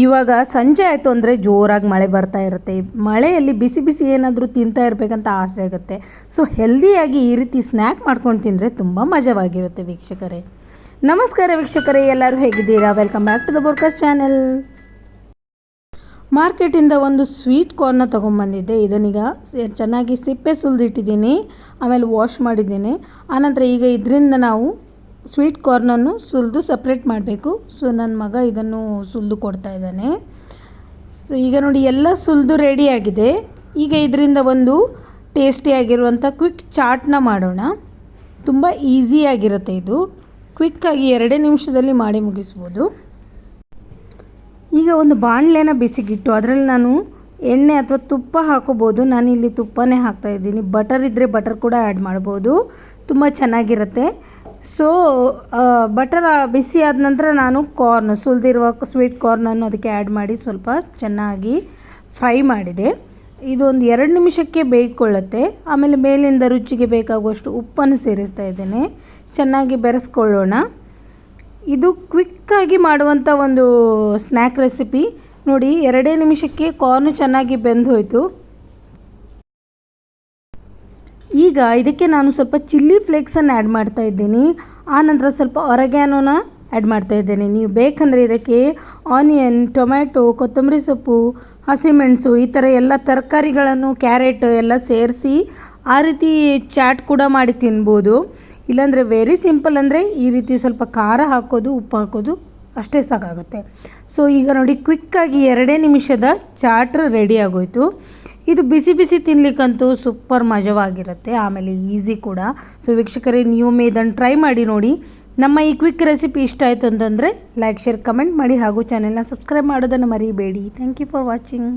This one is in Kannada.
ಇವಾಗ ಸಂಜೆ ಆಯಿತು ಅಂದರೆ ಜೋರಾಗಿ ಮಳೆ ಬರ್ತಾ ಇರುತ್ತೆ. ಮಳೆಯಲ್ಲಿ ಬಿಸಿ ಬಿಸಿ ಏನಾದರೂ ತಿಂತಾ ಇರಬೇಕಂತ ಆಸೆ ಆಗುತ್ತೆ. ಸೊ ಹೆಲ್ದಿಯಾಗಿ ಈ ರೀತಿ ಸ್ನ್ಯಾಕ್ ಮಾಡ್ಕೊಂಡು ತಿಂದರೆ ತುಂಬ ಮಜವಾಗಿರುತ್ತೆ ವೀಕ್ಷಕರೇ. ನಮಸ್ಕಾರ ವೀಕ್ಷಕರೇ, ಎಲ್ಲರೂ ಹೇಗಿದ್ದೀರಾ? ವೆಲ್ಕಮ್ ಬ್ಯಾಕ್ ಟು ದ ಬೋರ್ಕಸ್ ಚಾನೆಲ್. ಮಾರ್ಕೆಟಿಂದ ಒಂದು ಸ್ವೀಟ್ ಕಾರ್ನ ತೊಗೊಂಬಂದಿದ್ದೆ. ಇದನ್ನೀಗ ಚೆನ್ನಾಗಿ ಸಿಪ್ಪೆ ಸುಲಿದಿಟ್ಟಿದ್ದೀನಿ, ಆಮೇಲೆ ವಾಶ್ ಮಾಡಿದ್ದೀನಿ. ಆನಂತರ ಈಗ ಇದರಿಂದ ನಾವು ಸ್ವೀಟ್ ಕಾರ್ನನ್ನು ಸುಲಿದು ಸಪ್ರೇಟ್ ಮಾಡಬೇಕು. ಸೊ ನನ್ನ ಮಗ ಇದನ್ನು ಸುಲಿದು ಕೊಡ್ತಾ ಇದ್ದಾನೆ. ಸೊ ಈಗ ನೋಡಿ ಎಲ್ಲ ಸುಲಿದು ರೆಡಿಯಾಗಿದೆ. ಈಗ ಇದರಿಂದ ಒಂದು ಟೇಸ್ಟಿಯಾಗಿರುವಂಥ ಕ್ವಿಕ್ ಚಾಟ್ನ ಮಾಡೋಣ. ತುಂಬ ಈಸಿಯಾಗಿರುತ್ತೆ ಇದು. ಕ್ವಿಕ್ಕಾಗಿ 2 ನಿಮಿಷದಲ್ಲಿ ಮಾಡಿ ಮುಗಿಸ್ಬೋದು. ಈಗ ಒಂದು ಬಾಣಲೆನ ಬಿಸಿಗಿಟ್ಟು ಅದರಲ್ಲಿ ನಾನು ಎಣ್ಣೆ ಅಥವಾ ತುಪ್ಪ ಹಾಕೋಬೋದು. ನಾನಿಲ್ಲಿ ತುಪ್ಪನೇ ಹಾಕ್ತಾಯಿದ್ದೀನಿ. ಬಟರ್ ಇದ್ದರೆ ಬಟರ್ ಕೂಡ ಆ್ಯಡ್ ಮಾಡ್ಬೋದು, ತುಂಬ ಚೆನ್ನಾಗಿರುತ್ತೆ. ಸೊ ಬಟರ್ ಬಿಸಿ ಆದ ನಂತರ ನಾನು ಸುಲಿದಿರುವ ಸ್ವೀಟ್ ಕಾರ್ನನ್ನು ಅದಕ್ಕೆ ಆ್ಯಡ್ ಮಾಡಿ ಸ್ವಲ್ಪ ಚೆನ್ನಾಗಿ ಫ್ರೈ ಮಾಡಿದೆ. ಇದೊಂದು 2 ನಿಮಿಷಕ್ಕೆ ಬೇಯ್ಕೊಳ್ಳುತ್ತೆ. ಆಮೇಲೆ ಮೇಲಿಂದ ರುಚಿಗೆ ಬೇಕಾಗುವಷ್ಟು ಉಪ್ಪನ್ನು ಸೇರಿಸ್ತಾ ಇದ್ದೇನೆ. ಚೆನ್ನಾಗಿ ಬೆರೆಸ್ಕೊಳ್ಳೋಣ. ಇದು ಕ್ವಿಕ್ಕಾಗಿ ಮಾಡುವಂಥ ಒಂದು ಸ್ನ್ಯಾಕ್ ರೆಸಿಪಿ. ನೋಡಿ 2 ನಿಮಿಷಕ್ಕೆ ಕಾರ್ನು ಚೆನ್ನಾಗಿ ಬೆಂದು ಹೋಯಿತು. ಈಗ ಇದಕ್ಕೆ ನಾನು ಸ್ವಲ್ಪ ಚಿಲ್ಲಿ ಫ್ಲೇಕ್ಸನ್ನು ಆ್ಯಡ್ ಮಾಡ್ತಾ ಇದ್ದೀನಿ. ಆನಂತರ ಸ್ವಲ್ಪ ಒರೆಗ್ಯಾನೋನ ಆ್ಯಡ್ ಮಾಡ್ತಾ ಇದ್ದೇನೆ. ನೀವು ಬೇಕಂದರೆ ಇದಕ್ಕೆ ಆನಿಯನ್, ಟೊಮ್ಯಾಟೊ, ಕೊತ್ತಂಬರಿ ಸೊಪ್ಪು, ಹಸಿಮೆಣಸು ಈ ಥರ ಎಲ್ಲ ತರಕಾರಿಗಳನ್ನು, ಕ್ಯಾರೆಟ್ ಎಲ್ಲ ಸೇರಿಸಿ ಆ ರೀತಿ ಚಾಟ್ ಕೂಡ ಮಾಡಿ ತಿನ್ಬೋದು. ಇಲ್ಲಾಂದರೆ ವೆರಿ ಸಿಂಪಲ್ ಅಂದರೆ ಈ ರೀತಿ ಸ್ವಲ್ಪ ಖಾರ ಹಾಕೋದು, ಉಪ್ಪು ಹಾಕೋದು, ಅಷ್ಟೇ ಸಾಕಾಗುತ್ತೆ. ಸೊ ಈಗ ನೋಡಿ ಕ್ವಿಕ್ಕಾಗಿ 2 ನಿಮಿಷದ ಚಾಟ್ ರೆಡಿ ಆಗೋಯಿತು. ಇದು ಬಿಸಿ ಬಿಸಿ ತಿನ್ನಲಿಕ್ಕಂತೂ ಸೂಪರ್ ಮಜವಾಗಿರುತ್ತೆ, ಆಮೇಲೆ ಈಸಿ ಕೂಡ. ಸೊ ವೀಕ್ಷಕರೇ, ನೀವೊಮ್ಮೆ ಇದನ್ನು ಟ್ರೈ ಮಾಡಿ ನೋಡಿ. ನಮ್ಮ ಈ ಕ್ವಿಕ್ ರೆಸಿಪಿ ಇಷ್ಟ ಆಯಿತು ಅಂತಂದರೆ ಲೈಕ್, ಶೇರ್, ಕಮೆಂಟ್ ಮಾಡಿ ಹಾಗೂ ಚಾನೆಲ್ನ ಸಬ್ಸ್ಕ್ರೈಬ್ ಮಾಡೋದನ್ನು ಮರಿಬೇಡಿ. Thank you for watching.